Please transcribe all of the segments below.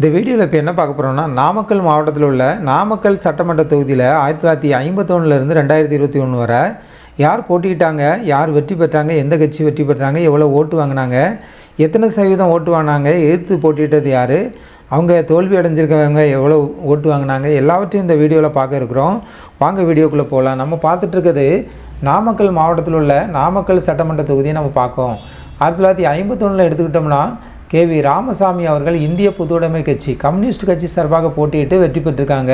இந்த வீடியோவில் இப்போ என்ன பார்க்க போகிறோம்னா, நாமக்கல் மாவட்டத்தில் உள்ள நாமக்கல் சட்டமன்ற தொகுதியில் 1951லேருந்து 2021 வரை யார் போட்டிக்கிட்டாங்க, யார் வெற்றி பெற்றாங்க, எந்த கட்சி வெற்றி பெற்றாங்க, எவ்வளோ ஓட்டு வாங்கினாங்க, எத்தனை சதவீதம் ஓட்டு வாங்கினாங்க, எதிர்த்து போட்டியிட்டது யார், அவங்க தோல்வி அடைஞ்சிருக்கவங்க எவ்வளோ ஓட்டு வாங்கினாங்க, எல்லாவற்றையும் இந்த வீடியோவில் பார்க்க இருக்கிறோம். வாங்க வீடியோக்குள்ளே போகலாம். நம்ம பார்த்துட்ருக்கிறது நாமக்கல் மாவட்டத்தில் உள்ள நாமக்கல் சட்டமன்ற தொகுதியை நம்ம பார்க்கோம். 1951 எடுத்துக்கிட்டோம்னா KV ராமசாமி அவர்கள் இந்திய பொதுவுடைமை கட்சி கம்யூனிஸ்ட் கட்சி சார்பாக போட்டியிட்டு வெற்றி பெற்றிருக்காங்க.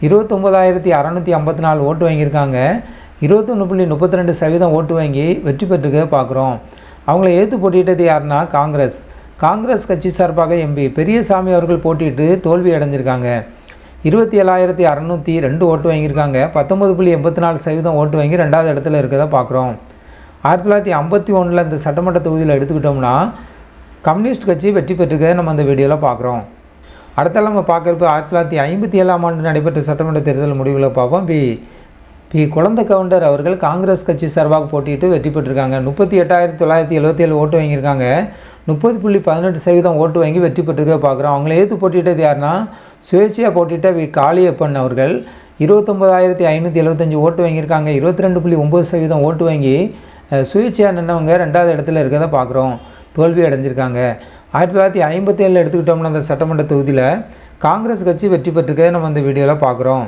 29,654 ஓட்டு வாங்கியிருக்காங்க. 21.32% ஓட்டு வாங்கி வெற்றி பெற்றிருக்கிறத பார்க்குறோம். அவங்கள ஏற்று போட்டியிட்டது யாருன்னா காங்கிரஸ் கட்சி சார்பாக MP பெரியசாமி அவர்கள் போட்டியிட்டு தோல்வி அடைஞ்சிருக்காங்க. 27,602 ஓட்டு வாங்கியிருக்காங்க. 19.84% ஓட்டு வாங்கி ரெண்டாவது இடத்துல இருக்கிறத பார்க்குறோம். 1951 இந்த சட்டமன்ற தொகுதியில் எடுத்துக்கிட்டோம்னா கம்யூனிஸ்ட் கட்சி வெற்றி பெற்றிருக்கிறத நம்ம அந்த வீடியோவில் பார்க்குறோம். அடுத்தால நம்ம பார்க்குறப்ப 1957ஆம் ஆண்டு நடைபெற்ற சட்டமன்ற தேர்தல் முடிவுகளை பார்ப்போம். பி குழந்தை கவுண்டர் அவர்கள் காங்கிரஸ் கட்சி சார்பாக போட்டியிட்டு வெற்றி பெற்றிருக்காங்க. 38,977 ஓட்டு வாங்கியிருக்காங்க. 30.18% ஓட்டு வாங்கி வெற்றி பெற்றிருக்க பார்க்குறோம். அவங்கள ஏற்று போட்டியிட்டது யாருன்னா சுயேட்சையாக போட்டியிட்ட காளியப்பன் அவர்கள் 29,575 ஓட்டு வாங்கியிருக்காங்க. 22.9% ஓட்டு வாங்கி சுயேட்சையாக நின்றவங்க ரெண்டாவது இடத்துல இருக்கிறத பார்க்குறோம். தோல்வி அடைஞ்சிருக்காங்க. 1957 எடுத்துக்கிட்டோம்னா அந்த சட்டமன்ற தொகுதியில் காங்கிரஸ் கட்சி வெற்றி பெற்றிருக்கிறத நம்ம இந்த வீடியோவில் பார்க்குறோம்.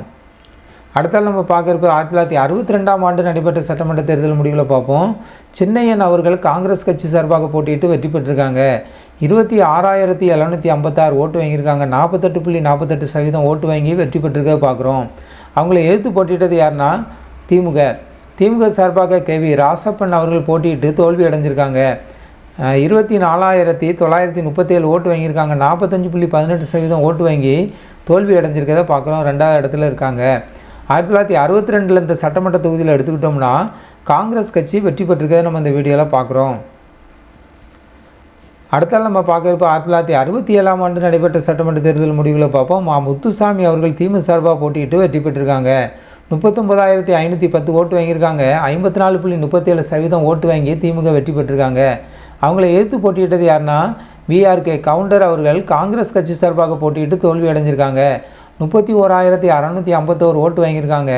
அடுத்தால் நம்ம பார்க்குறப்ப 1962ஆம் ஆண்டு நடைபெற்ற சட்டமன்ற தேர்தல் முடிவுகளை பார்ப்போம். சின்னையன் அவர்கள் காங்கிரஸ் கட்சி சார்பாக போட்டியிட்டு வெற்றி பெற்றிருக்காங்க. 26,756 ஓட்டு வாங்கியிருக்காங்க. 48.48% ஓட்டு வாங்கி வெற்றி பெற்றிருக்கிறத பார்க்குறோம். அவங்கள எதிர்த்து போட்டியிட்டது யாருன்னா திமுக சார்பாக KV ராசப்பன் அவர்கள் போட்டியிட்டு தோல்வி அடைஞ்சிருக்காங்க. 24,937 ஓட்டு வாங்கியிருக்காங்க. 45.18% ஓட்டு வாங்கி தோல்வி அடைஞ்சிருக்கிறத பார்க்குறோம். ரெண்டாவது இடத்துல இருக்காங்க. 1962 இந்த சட்டமன்ற தொகுதியில் எடுத்துக்கிட்டோம்னா காங்கிரஸ் கட்சி வெற்றி பெற்றிருக்கிறத நம்ம இந்த வீடியோவில் பார்க்குறோம். அடுத்தால் நம்ம பார்க்குறப்ப 1967ஆம் ஆண்டு நடைபெற்ற சட்டமன்ற தேர்தல் முடிவுகளை பார்ப்போம். முத்துசாமி அவர்கள் திமுக சார்பாக போட்டியிட்டு வெற்றி பெற்றிருக்காங்க. 39,510 ஓட்டு வாங்கியிருக்காங்க. 54.37% ஓட்டு வாங்கி திமுக வெற்றி பெற்றிருக்காங்க. அவங்கள எதிர்த்து போட்டியிட்டது யாருன்னா VRK கவுண்டர் அவர்கள் காங்கிரஸ் கட்சி சார்பாக போட்டியிட்டு தோல்வி அடைஞ்சிருக்காங்க. 31,651 ஓட்டு வாங்கியிருக்காங்க.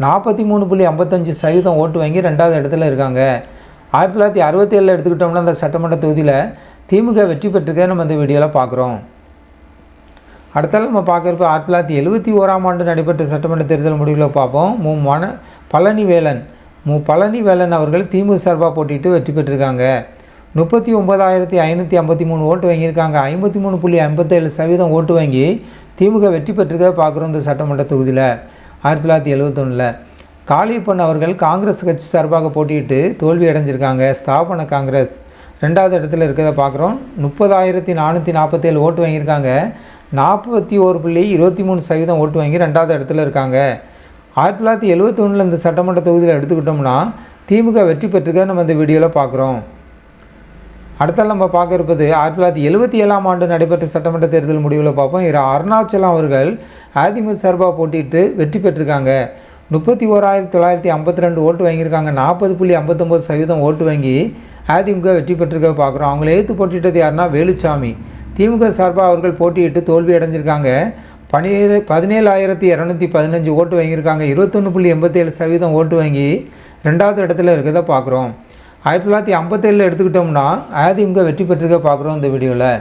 43.55% ஓட்டு வாங்கி ரெண்டாவது இடத்துல இருக்காங்க. 1967 எடுத்துக்கிட்டோம்னா அந்த சட்டமன்ற தொகுதியில் திமுக வெற்றி பெற்றிருக்க நம்ம இந்த வீடியோவில் பார்க்குறோம். அடுத்தால நம்ம பார்க்குறப்ப 1971ஆம் ஆண்டு நடைபெற்ற சட்டமன்ற தேர்தல் முடிவுகளை பார்ப்போம். பழனிவேலன் அவர்கள் திமுக சார்பாக போட்டியிட்டு வெற்றி பெற்றிருக்காங்க. 39,553 ஓட்டு வாங்கியிருக்காங்க. 53.57% ஓட்டு வாங்கி திமுக வெற்றி பெற்றிருக்க பார்க்குறோம். இந்த சட்டமன்ற தொகுதியில் 1971 காளியப்பன் அவர்கள் காங்கிரஸ் கட்சி சார்பாக போட்டியிட்டு தோல்வி அடைஞ்சிருக்காங்க. ஸ்தாபன காங்கிரஸ் ரெண்டாவது இடத்துல இருக்கிறத பார்க்குறோம். 30,447 ஓட்டு வாங்கியிருக்காங்க. 41.23% ஓட்டு வாங்கி ரெண்டாவது இடத்துல இருக்காங்க. 1971 இந்த சட்டமன்ற தொகுதியில் எடுத்துக்கிட்டோம்னா திமுக வெற்றி பெற்றிருக்க நம்ம இந்த வீடியோவில் பார்க்குறோம். அடுத்தால் நம்ம பார்க்க இருப்பது 1977ஆம் ஆண்டு நடைபெற்ற சட்டமன்ற தேர்தல் முடிவுகளை பார்ப்போம். அருணாச்சலம் அவர்கள் அதிமுக சார்பாக போட்டிட்டு வெற்றி பெற்றிருக்காங்க. 31,952 ஓட்டு வாங்கியிருக்காங்க. 40.59% ஓட்டு வாங்கி அதிமுக வெற்றி பெற்றிருக்க பார்க்குறோம். அவங்கள எதிர்த்து போட்டியிட்டது யாருன்னா வேலுச்சாமி திமுக சார்பாக அவர்கள் போட்டியிட்டு தோல்வி அடைஞ்சிருக்காங்க. 17,215 ஓட்டு வாங்கியிருக்காங்க. 21.87% ஓட்டு வாங்கி ரெண்டாவது இடத்துல இருக்கிறத பார்க்குறோம். 1957 எடுத்துக்கிட்டோம்னா அதிமுக வெற்றி பெற்றிருக்க பார்க்குறோம் இந்த வீடியோவில்.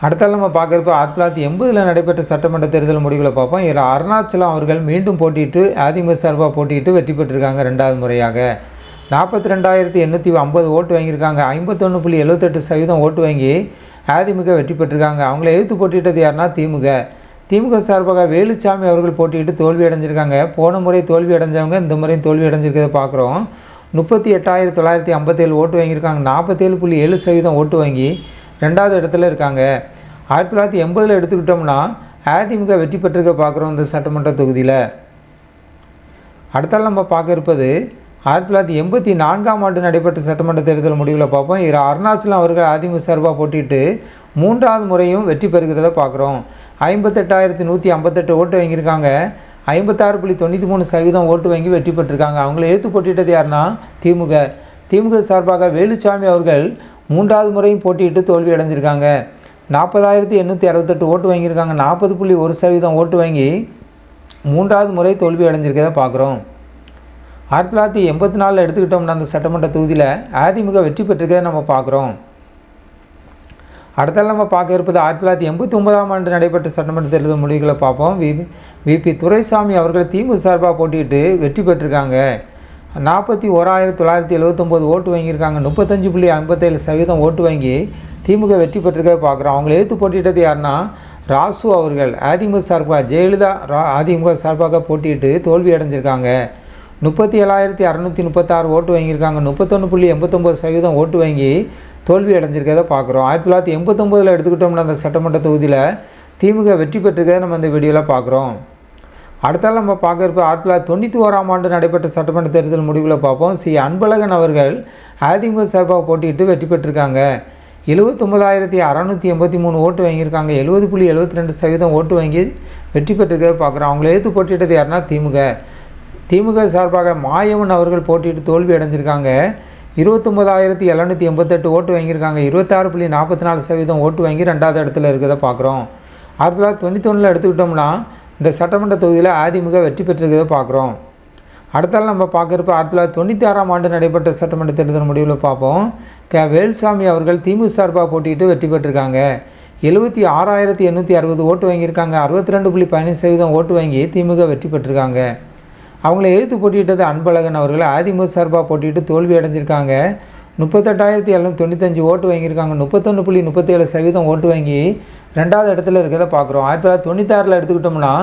அடுத்தால் நம்ம பார்க்குறப்ப 1980 நடைபெற்ற சட்டமன்ற தேர்தல் முடிவுகளை பார்ப்போம். அருணாச்சலம் அவர்கள் மீண்டும் போட்டியிட்டு அதிமுக சார்பாக போட்டியிட்டு வெற்றி பெற்றிருக்காங்க. ரெண்டாவது முறையாக 42,850 ஓட்டு வாங்கியிருக்காங்க. 51.78% ஓட்டு வாங்கி அதிமுக வெற்றி பெற்றிருக்காங்க. அவங்கள எதிர்த்து போட்டியிட்டது யாருன்னா திமுக சார்பாக வேலுச்சாமி அவர்கள் போட்டியிட்டு தோல்வி அடைஞ்சிருக்காங்க. போன முறை தோல்வி அடைஞ்சவங்க இந்த முறையும் தோல்வி அடைஞ்சிருக்கிறத பார்க்குறோம். 38,957 ஓட்டு வாங்கியிருக்காங்க. 47.7% ஓட்டு வாங்கி ரெண்டாவது இடத்துல இருக்காங்க. 1980 எடுத்துக்கிட்டோம்னா அதிமுக வெற்றி பெற்றிருக்க பார்க்குறோம் இந்த சட்டமன்ற தொகுதியில். அடுத்தால் நம்ம பார்க்க இருப்பது 1984ஆம் ஆண்டு நடைபெற்ற சட்டமன்ற தேர்தல் முடிவுகளை பார்ப்போம். அருணாச்சலம் அவர்கள் அதிமுக சார்பாக போட்டிட்டு மூன்றாவது முறையும் வெற்றி பெறுகிறத பார்க்குறோம். 58,158 ஓட்டு வாங்கியிருக்காங்க. 56.93% ஓட்டு வாங்கி வெற்றி பெற்றிருக்காங்க. அவங்கள ஏற்று போட்டியிட்டது யாருன்னா திமுக சார்பாக வேலுச்சாமி அவர்கள் மூன்றாவது முறையும் போட்டியிட்டு தோல்வி அடைஞ்சிருக்காங்க. 40,868 ஓட்டு வாங்கியிருக்காங்க. 40.1% ஓட்டு வாங்கி 3வது முறை தோல்வி அடைஞ்சிருக்கதை பார்க்குறோம். 1984 எடுத்துக்கிட்டோம்னா அந்த சட்டமன்ற தொகுதியில் அதிமுக வெற்றி பெற்றிருக்கதை நம்ம பார்க்குறோம். அடுத்தால் நம்ம பார்க்க இருப்பது 1989ஆம் ஆண்டு நடைபெற்ற சட்டமன்ற தேர்தல் முடிவுகளை பார்ப்போம். விபி துரைசாமி அவர்கள் திமுக சார்பாக போட்டிட்டு வெற்றி பெற்றிருக்காங்க. 41,979 ஓட்டு வாங்கியிருக்காங்க. 35.57% ஓட்டு வாங்கி திமுக வெற்றி பெற்றிருக்க பார்க்குறோம். அவங்களை எதிர்த்து போட்டிட்டது யாருன்னா ராசு அவர்கள் அதிமுக சார்பாக, ஜெயலலிதா அதிமுக சார்பாக போட்டிட்டு தோல்வி அடைஞ்சிருக்காங்க. 37,636 ஓட்டு வாங்கியிருக்காங்க. 31.89% ஓட்டு வாங்கி தோல்வி அடைஞ்சிருக்கிறத பார்க்குறோம். 1989 எடுத்துக்கிட்டோம்னா அந்த சட்டமன்ற தொகுதியில் திமுக வெற்றி பெற்றிருக்கிறத நம்ம இந்த வீடியோவில் பார்க்குறோம். அடுத்தால் நம்ம பார்க்க இருப்ப 1991ஆம் ஆண்டு நடைபெற்ற சட்டமன்ற தேர்தல் முடிவுகளை பார்ப்போம். அன்பழகன் அவர்கள் அதிமுக சார்பாக போட்டிட்டு வெற்றி பெற்றிருக்காங்க. 79,683 ஓட்டு வாங்கியிருக்காங்க. 70.72% ஓட்டு வாங்கி வெற்றி பெற்றிருக்கிறத பார்க்குறோம். அவங்களை எதிர்த்து போட்டிட்டது யாருன்னா திமுக சார்பாக மாயவன் அவர்கள் போட்டிட்டு தோல்வி அடைஞ்சிருக்காங்க. 29,788 ஓட்டு வாங்கியிருக்காங்க. 26.44% ஓட்டு வாங்கி 2வது இடத்துல இருக்கிறத பார்க்குறோம். 1991 எடுத்துக்கிட்டோம்னா இந்த சட்டமன்ற தொகுதியில் அதிமுக வெற்றி பெற்றிருக்கிறத பார்க்குறோம். அடுத்தால் நம்ம பார்க்குறப்ப 1996ஆம் ஆண்டு நடைபெற்ற சட்டமன்ற தேர்தல் முடிவில் பார்ப்போம். வேல்சாமி அவர்கள் திமுக சார்பாக போட்டிட்டு வெற்றி பெற்றிருக்காங்க. 76,860 ஓட்டு வாங்கியிருக்காங்க. 62.15% ஓட்டு வாங்கி திமுக வெற்றி பெற்றிருக்காங்க. அவங்கள எதிர்த்து போட்டியிட்டது அன்பழகன் அவர்கள் அதிமுக சார்பாக போட்டிட்டு தோல்வி அடைஞ்சிருக்காங்க. 38,795 ஓட்டு வாங்கியிருக்காங்க. 31.37% ஓட்டு வாங்கி 2வது இடத்துல இருக்கிறத பார்க்குறோம். 1996 எடுத்துக்கிட்டோம்னா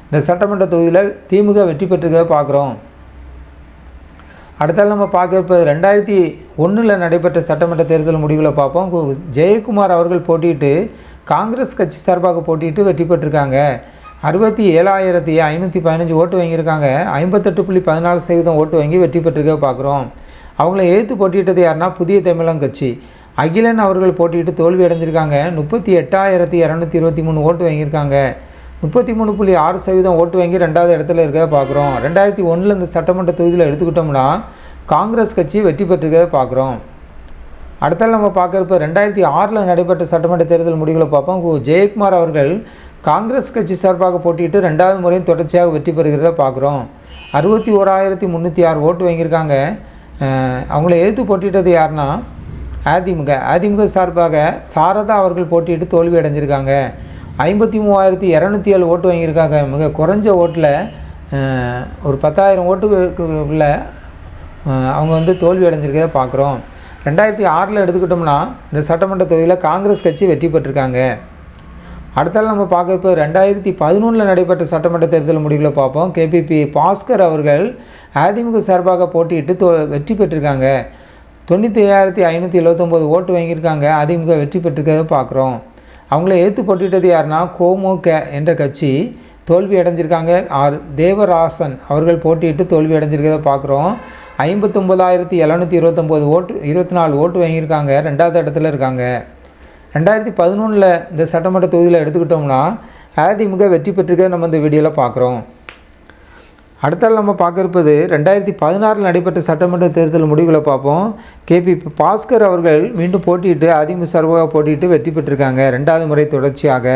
இந்த சட்டமன்ற தொகுதியில் திமுக வெற்றி பெற்றிருக்கிறத பார்க்குறோம். அடுத்தால் நம்ம பார்க்குறப்ப 2001 நடைபெற்ற சட்டமன்ற தேர்தல் முடிவுகளை பார்ப்போம். ஜெயக்குமார் அவர்கள் போட்டிட்டு காங்கிரஸ் கட்சி சார்பாக போட்டிட்டு வெற்றி பெற்றிருக்காங்க. 67,515 ஓட்டு வாங்கியிருக்காங்க. 58.14% ஓட்டு வாங்கி வெற்றி பெற்றிருக்க பார்க்குறோம். அவங்கள எதிர்த்து போட்டியிட்டது யாருன்னா புதிய தமிழகம் கட்சி அகிலன் அவர்கள் போட்டிட்டு தோல்வி அடைஞ்சிருக்காங்க. 38,223 ஓட்டு வாங்கியிருக்காங்க. 33.6% ஓட்டு வாங்கி 2வது இடத்துல இருக்கிறத பார்க்குறோம். 2001 இந்த சட்டமன்ற தொகுதியில் எடுத்துக்கிட்டோம்னா காங்கிரஸ் கட்சி வெற்றி பெற்றிருக்கிறத பார்க்குறோம். அடுத்தால் நம்ம பார்க்குறப்ப 2006 நடைபெற்ற சட்டமன்ற தேர்தல் முடிவுகளை பார்ப்போம். ஜெயக்குமார் அவர்கள் காங்கிரஸ் கட்சி சார்பாக போட்டிட்டு 2வது முறையும் தொடர்ச்சியாக வெற்றி பெறுகிறத பார்க்குறோம். 61,306 ஓட்டு வாங்கியிருக்காங்க. அவங்கள எதிர்த்து போட்டிட்டது யாருன்னா அதிமுக சார்பாக சாரதா அவர்கள் போட்டிட்டு தோல்வி அடைஞ்சிருக்காங்க. 53,207 ஓட்டு வாங்கியிருக்காங்க. மிக குறைஞ்ச ஓட்டில் ஒரு 10,000 ஓட்டுக்குள்ள அவங்க தோல்வி அடைஞ்சிருக்கிறத பார்க்குறோம். 2006 எடுத்துக்கிட்டோம்னா இந்த சட்டமன்ற தொகுதியில் காங்கிரஸ் கட்சி வெற்றி பெற்றிருக்காங்க. அடுத்தால் நம்ம பார்க்க இப்போ 2011 நடைபெற்ற சட்டமன்ற தேர்தல் முடிவுகளை பார்ப்போம். கேபிபி பாஸ்கர் அவர்கள் அதிமுக சார்பாக போட்டியிட்டு வெற்றி பெற்றிருக்காங்க. 95,579 ஓட்டு வாங்கியிருக்காங்க. அதிமுக வெற்றி பெற்றிருக்கிறத பார்க்குறோம். அவங்கள எதிர்த்து போட்டிட்டது யாருன்னா கோமுக என்ற கட்சி தோல்வி அடைஞ்சிருக்காங்க. தேவராசன் அவர்கள் போட்டியிட்டு தோல்வி அடைஞ்சிருக்கிறத பார்க்குறோம். 59,729 ஓட்டு 24 ஓட்டு வாங்கியிருக்காங்க. 2வது இடத்துல இருக்காங்க. 2011 இந்த சட்டமன்ற தொகுதியில் எடுத்துக்கிட்டோம்னா அதிமுக வெற்றி பெற்றிருக்க நம்ம இந்த வீடியோவில் பார்க்குறோம். அடுத்தால் நம்ம பார்க்க இருப்பது 2016 நடைபெற்ற சட்டமன்ற தேர்தல் முடிவுகளை பார்ப்போம். கேபி பாஸ்கர் அவர்கள் மீண்டும் போட்டியிட்டு அதிமுக சார்பாக போட்டியிட்டு வெற்றி பெற்றிருக்காங்க 2வது முறை தொடர்ச்சியாக.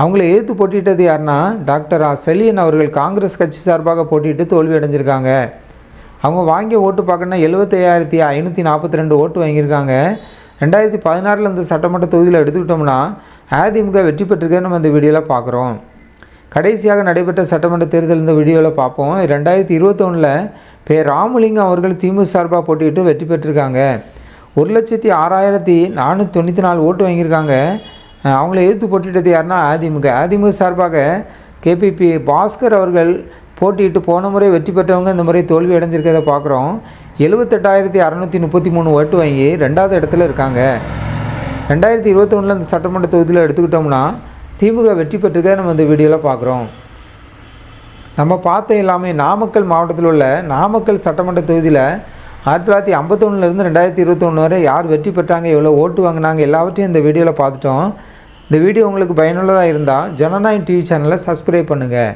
அவங்கள எதிர்த்து போட்டியிட்டது யாருன்னா டாக்டர் செலியன் அவர்கள் காங்கிரஸ் கட்சி சார்பாக போட்டியிட்டு தோல்வி அடைஞ்சிருக்காங்க. அவங்க வாங்கிய ஓட்டு பார்க்கணுன்னா 75,542 ஓட்டு வாங்கியிருக்காங்க. 2016 இந்த சட்டமன்ற தொகுதியில் எடுத்துக்கிட்டோம்னா அதிமுக வெற்றி பெற்றிருக்க நம்ம இந்த வீடியோவில் பார்க்குறோம். கடைசியாக நடைபெற்ற சட்டமன்ற தேர்தல் இந்த வீடியோவில் பார்ப்போம். 2021 ராமலிங்கம் அவர்கள் திமுக சார்பாக போட்டிட்டு வெற்றி பெற்றிருக்காங்க. 1,06,494 ஓட்டு வாங்கியிருக்காங்க. அவங்கள எதிர்த்து போட்டிட்டது யாருன்னா அதிமுக சார்பாக கேபிபி பாஸ்கர் அவர்கள் போட்டிட்டு போன முறை வெற்றி பெற்றவங்க இந்த முறை தோல்வி அடைஞ்சிருக்கிறத பார்க்குறோம். 78,633 ஓட்டு வாங்கி 2வது இடத்துல இருக்காங்க. 2021 இந்த சட்டமன்ற தொகுதியில் எடுத்துக்கிட்டோம்னா திமுக வெற்றி பெற்றிருக்க நம்ம இந்த வீடியோவில் பார்க்குறோம். நம்ம பார்த்த எல்லாமே நாமக்கல் மாவட்டத்தில் உள்ள நாமக்கல் சட்டமன்ற தொகுதியில் 1951 2021 வரை யார் வெற்றி பெற்றாங்க, எவ்வளோ ஓட்டு வாங்கினாங்க, எல்லாவற்றையும் இந்த வீடியோவில் பார்த்துட்டோம். இந்த வீடியோ உங்களுக்கு பயனுள்ளதாக இருந்தால் ஜனநாயகம் டிவி சேனலை சப்ஸ்கிரைப் பண்ணுங்கள்.